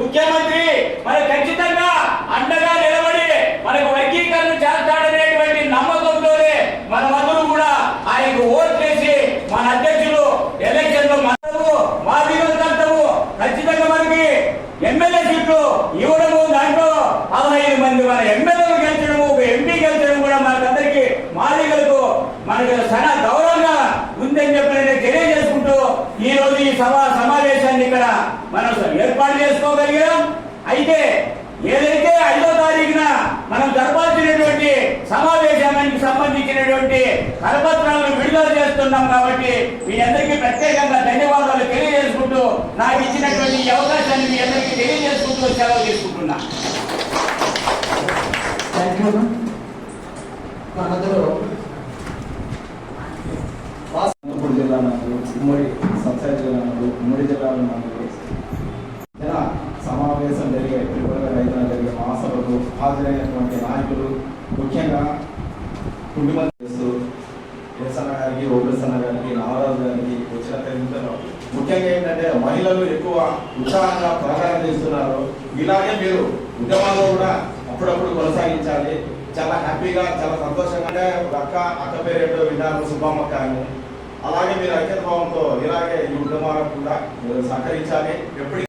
ముఖ్యమంత్రి మరి ఖచ్చితంగా అండగా నిలబడి మనకు వర్గీకరణ చేస్తాడనేటువంటి నమ్మకంతోనే మనమందరూ కూడా ఆయనకు ఓట్లేసి మన అధ్యక్షులు ఎలక్షన్ లో మా దిగుతాము ఖచ్చితంగా మనకి ఎమ్మెల్యే సీట్లు ఇవ్వడము, దాంట్లో 15 మంది మన ఎమ్మెల్యేలు గెలిచడము, ఒక ఎంపీ గెలిచడం కూడా మనకందరికి మాదిగలకు మనకు చాలా గౌరవంగా ఉందని చెప్పి తెలియజేసుకుంటూ ఈ రోజు ఈ సమావేశాన్ని ఇక్కడ మనం ఏర్పాటు చేసుకోగలిగాం. అయితే ఏదైతే 5వ తారీఖున మనం జరపాల్సినటువంటి సమావేశానికి సంబంధించినటువంటి కరపత్రాలను విడుదల చేస్తున్నాం కాబట్టి మీ అందరికీ ప్రత్యేకంగా ధన్యవాదాలు తెలియజేసుకుంటూ నాకు ఇచ్చినటువంటి ఈ అవకాశాన్ని మీ అందరికీ తెలియజేసుకుంటూ సెలవు తీసుకుంటున్నా. జిల్లా ఉమ్మడి సబ్సైడ్ జిల్లా ఉమ్మడి జిల్లాలో జన సమావేశం జరిగే త్రిపురగా రైతులు జరిగే మహాసభకు హాజరైనటువంటి నాయకులు, ముఖ్యంగా కుటుంబం చేస్తూ ఎస్ఎన్న గారికి, ఓపెసన్న గారికి, నాగరాజు గారికి వచ్చిన తెలుగులో ముఖ్యంగా ఏంటంటే మహిళలు ఎక్కువ ఉత్సాహంగా ప్రచారం చేస్తున్నారు. ఇలాగే మీరు ఉద్యమాల్లో కూడా అప్పుడప్పుడు కొనసాగించాలి. చాలా హ్యాపీగా, చాలా సంతోషంగా అక్క పేరేటో విన్నారు సుబ్బమ్మక్క అని. అలాగే మీరు ఐక్యత భావంతో ఇలాగే ఈ ఉద్యమాలకు కూడా మీరు సహకరించాలి. ఎప్పటికీ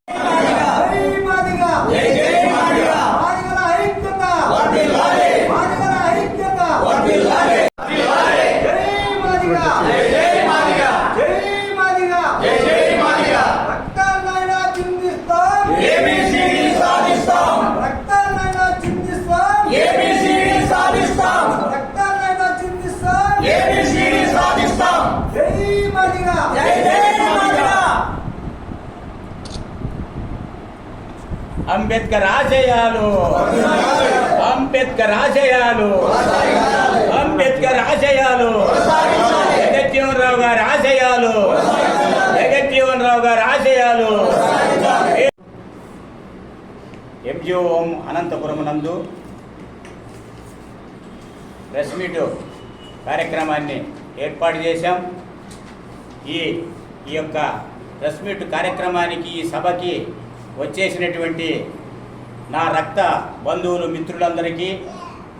అంబేద్కర్ ఆశయాలు, అంబేద్కర్ ఆశయాలు, అంబేద్కర్ ఆశయాలు, జగజ్జీవన్ రావు గారి ఆశయాలు, జగజ్జీవన్ రావు గారి ఆశయాలు. ఎంజిఓ అనంతపురం నందు ప్రెస్ మీట్ కార్యక్రమాన్ని ఏర్పాటు చేశాం. ఈ యొక్క ప్రెస్ మీట్ కార్యక్రమానికి, ఈ సభకి వచ్చేసినటువంటి నా రక్త బంధువులు, మిత్రులందరికీ,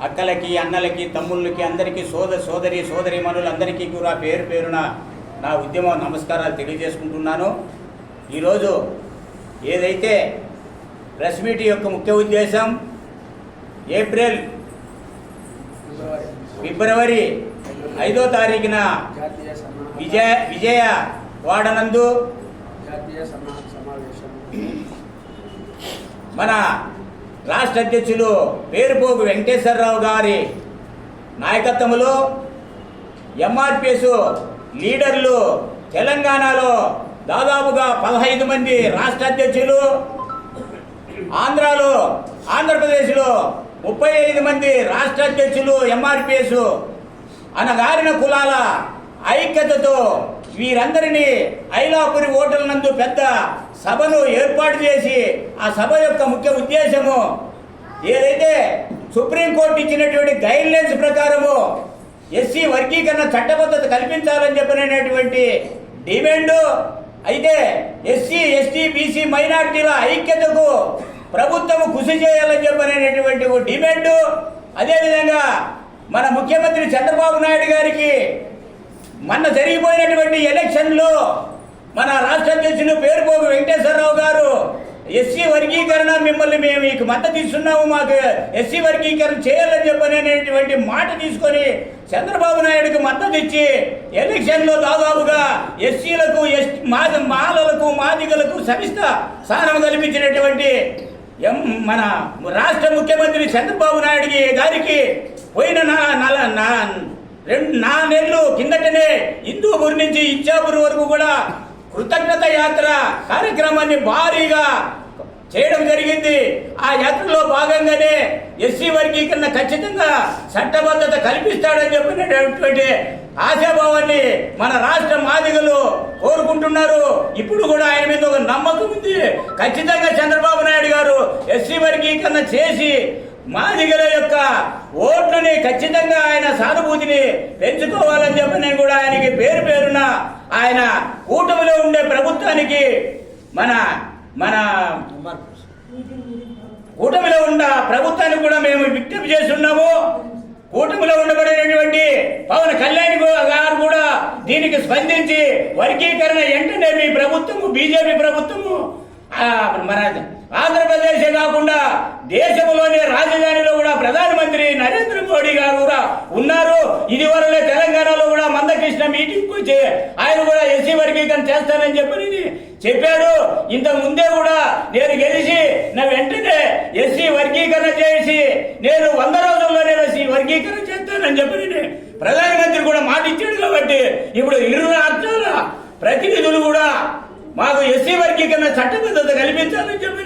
అక్కలకి, అన్నలకి, తమ్ముళ్ళకి, అందరికీ, సోదరీమణులందరికీ కూడా పేరు పేరున నా ఉద్యమ నమస్కారాలు తెలియజేసుకుంటున్నాను. ఈరోజు ఏదైతే ప్రెస్ మీట్ యొక్క ముఖ్య ఉద్దేశం ఫిబ్రవరి 5వ తారీఖున విజయవాడనందు మన రాష్ట్ర అధ్యక్షులు పేరుపోగు వెంకటేశ్వరరావు గారి నాయకత్వంలో ఎంఆర్పిఎస్ లీడర్లు తెలంగాణలో దాదాపుగా 15 మంది రాష్ట్ర అధ్యక్షులు, ఆంధ్రప్రదేశ్లో 35 మంది రాష్ట్ర అధ్యక్షులు ఎంఆర్పిఎస్ అనగారిన కులాల ఐక్యతతో వీరందరినీ ఐలాపురి ఓటర్ల నందు పెద్ద సభను ఏర్పాటు చేసి, ఆ సభ యొక్క ముఖ్య ఉద్దేశము ఏదైతే సుప్రీంకోర్టు ఇచ్చినటువంటి గైడ్లైన్స్ ప్రకారము ఎస్సీ వర్గీకరణ చట్టబద్ధత కల్పించాలని చెప్పినటువంటి డిమాండు. అయితే ఎస్సీ, ఎస్టీ, బీసీ మైనార్టీల ఐక్యతకు ప్రభుత్వము కృషి చేయాలని చెప్పినటువంటి డిమాండు. అదేవిధంగా మన ముఖ్యమంత్రి చంద్రబాబు నాయుడు గారికి మొన్న జరిగిపోయినటువంటి ఎలక్షన్లో మన రాష్ట్ర అధ్యక్షులు పేరుపోగు వెంకటేశ్వరరావు గారు ఎస్సీ వర్గీకరణ మిమ్మల్ని మేము మీకు మద్దతు ఇస్తున్నాము, మాకు ఎస్సీ వర్గీకరణ చేయాలని చెప్పనేటువంటి మాట తీసుకొని చంద్రబాబు నాయుడుకు మద్దతు ఇచ్చి ఎలక్షన్లో దాదాపుగా ఎస్సీలకు, మాలలకు, మాదిగలకు సమిష్ట స్థానం కల్పించినటువంటి మన రాష్ట్ర ముఖ్యమంత్రి చంద్రబాబు నాయుడు గారికి పోయిన 4 నెలలు కిందటనే హిందూపూర్ నుంచి ఇచ్చాపూర్ వరకు కూడా కృతజ్ఞత యాత్ర కార్యక్రమాన్ని భారీగా చేయడం జరిగింది. ఆ యాత్రలో భాగంగానే ఎస్సీ వర్గీకరణ ఖచ్చితంగా చట్టబద్ధత కల్పిస్తాడని చెప్పినటువంటి ఆశాభావాన్ని మన రాష్ట్ర మాదిగలు కోరుకుంటున్నారు. ఇప్పుడు కూడా ఆయన మీద ఒక నమ్మకం ఉంది. ఖచ్చితంగా చంద్రబాబు నాయుడు గారు ఎస్సీ వర్గీకరణ చేసి మాదిగల యొక్క ఓట్లని ఖచ్చితంగా ఆయన సానుభూతిని పెంచుకోవాలని చెప్పి నేను కూడా ఆయనకి పేరు పేరున ఆయన కూటమిలో ఉండే ప్రభుత్వానికి మన మన కూటమిలో ఉన్న ప్రభుత్వానికి కూడా మేము విజ్ఞప్తి చేస్తున్నాము. కూటమిలో ఉండబడినటువంటి పవన్ కళ్యాణ్ గారు కూడా దీనికి స్పందించి వర్గీకరణ వెంటనే మీ ప్రభుత్వము బీజేపీ ప్రభుత్వము మన ఆంధ్రప్రదేశే కాకుండా దేశంలోని రాజధానిలో కూడా ప్రధానమంత్రి నరేంద్ర మోడీ గారు కూడా ఉన్నారు. ఇదివరలే తెలంగాణలో కూడా మందకృష్ణ మీటింగ్కి వచ్చి ఆయన కూడా ఎస్సీ వర్గీకరణ చేస్తానని చెప్పాడు. ఇంతకు ముందే కూడా నేను గెలిచి నా వెంటనే ఎస్సీ వర్గీకరణ చేసి నేను 100 రోజుల్లోనే ఎస్సీ వర్గీకరణ చేస్తానని చెప్పి ప్రధానమంత్రి కూడా మాట ఇచ్చాడు. కాబట్టి ఇప్పుడు ఇరు రాష్ట్రాల ప్రతినిధులు కూడా మాకు ఎస్సీ వర్గీకరణ చట్టబద్ధత కల్పించాలని చెప్పి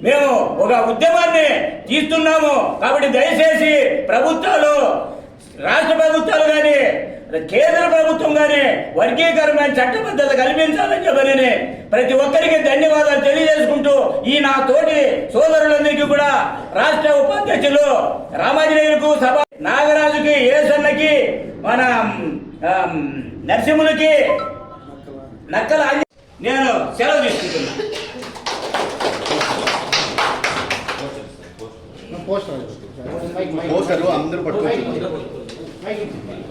మేము ఒక ఉద్యమాన్ని తీస్తున్నాము. కాబట్టి దయచేసి ప్రభుత్వాలు, రాష్ట్ర ప్రభుత్వాలు కానీ కేంద్ర ప్రభుత్వం కానీ వర్గీకరణ చట్టబద్ధత కల్పించాలని చెప్పని ప్రతి ఒక్కరికి ధన్యవాదాలు తెలియజేసుకుంటూ ఈ నా తోటి సోదరులందరికీ కూడా రాష్ట్ర ఉపాధ్యక్షులు రామాంజనేయులకు, సభ నాగరాజుకి, ఏసన్నకి, మన నరసింహులకి, నక్కల నేను సెలవు తీసుకుంటున్నా. పోస్టర్ అందరూ పట్టుకోవచ్చు.